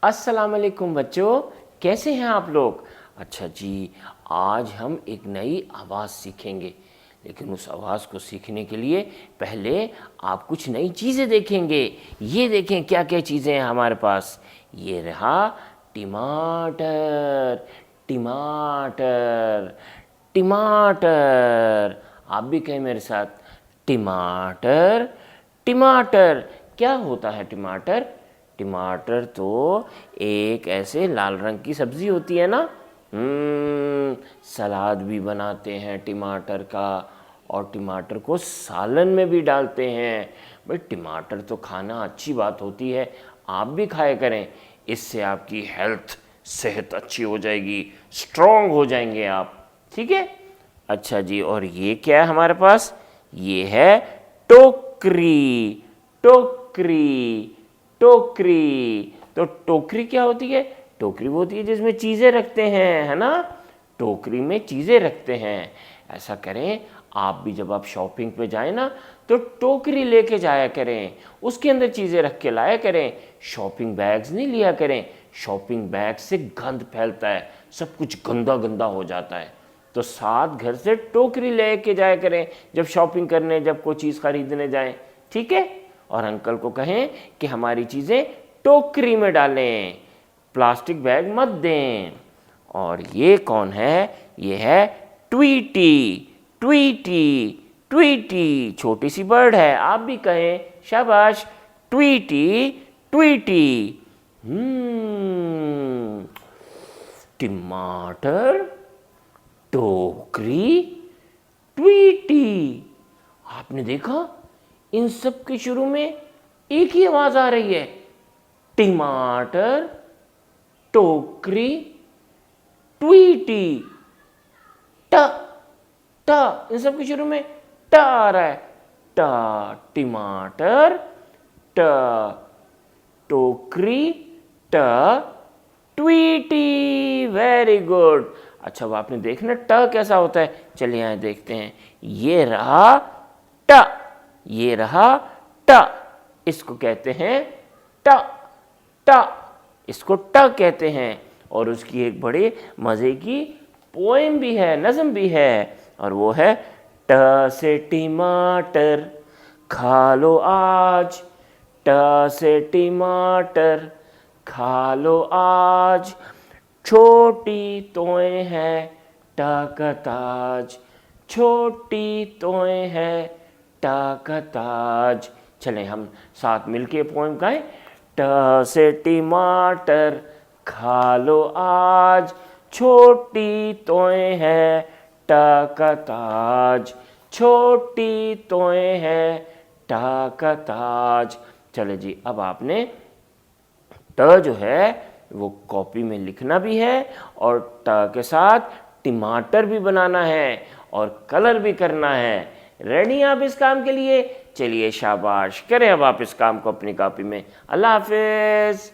अस्सलाम वालेकुम बच्चों, कैसे हैं आप लोग। अच्छा जी, आज हम एक नई आवाज़ सीखेंगे, लेकिन उस आवाज़ को सीखने के लिए पहले आप कुछ नई चीज़ें देखेंगे। ये देखें क्या क्या चीज़ें हैं हमारे पास। ये रहा टमाटर, टमाटर, टमाटर। आप भी कहें मेरे साथ, टमाटर, टमाटर। क्या होता है टमाटर। टमाटर तो एक ऐसे लाल रंग की सब्जी होती है ना। सलाद भी बनाते हैं टमाटर का, और टमाटर को सालन में भी डालते हैं। भाई टमाटर तो खाना अच्छी बात होती है, आप भी खाया करें। इससे आपकी हेल्थ, सेहत अच्छी हो जाएगी, स्ट्रॉन्ग हो जाएंगे आप। ठीक है। अच्छा जी, और ये क्या है हमारे पास। ये है टोकरी, टोकरी, टोकरी। तो टोकरी क्या होती है। टोकरी वो होती है जिसमें चीज़ें रखते हैं, है ना। टोकरी में चीज़ें रखते हैं। ऐसा करें, आप भी जब आप शॉपिंग पे जाएं ना, तो टोकरी लेके जाया करें, उसके अंदर चीज़ें रख के लाया करें। शॉपिंग बैग्स नहीं लिया करें। शॉपिंग बैग से गंद फैलता है, सब कुछ गंदा गंदा हो जाता है। तो साथ घर से टोकरी लेके जाया करें जब शॉपिंग करने, जब कोई चीज़ खरीदने जाएं। ठीक है। और अंकल को कहें कि हमारी चीज़ें टोकरी में डालें, प्लास्टिक बैग मत दें। और ये कौन है। ये है ट्वीटी, ट्वीटी, ट्वीटी। छोटी सी बर्ड है, आप भी कहें शाबाश, ट्वीटी, ट्वीटी। टमाटर, टोकरी, ट्वीटी। आपने देखा, इन सब के शुरू में एक ही आवाज आ रही है। टमाटर, टोकरी, ट्वीटी। ट, ट, इन सब के शुरू में ट आ रहा है। ट, टमाटर, ट, टोकरी, ट, ट्वीटी। Very good. अच्छा, अब आपने देखना ट कैसा होता है। चलिए यहां देखते हैं। ये रहा ट, ये रहा ट। इसको कहते हैं ट, ट। इसको ट कहते हैं। और उसकी एक बड़े मज़े की पोएम भी है, नज़म भी है, और वो है ट से टमाटर खा लो आज, ट से टमाटर खा लो आज, छोटी तोएं हैं टाकताज, छोटी तोएं हैं टाकताज। चलें हम साथ मिलके पोएम गाएं। ट से टमाटर खा लो आज, छोटी तोएं हैं टाकताज, छोटी तोएं हैं टाकताज। चले जी, अब आपने ट जो है वो कॉपी में लिखना भी है, और ट के साथ टमाटर भी बनाना है, और कलर भी करना है। रेडी आप इस काम के लिए। चलिए शाबाश, करें अब आप इस काम को अपनी कॉपी में। अल्लाह हाफिज़।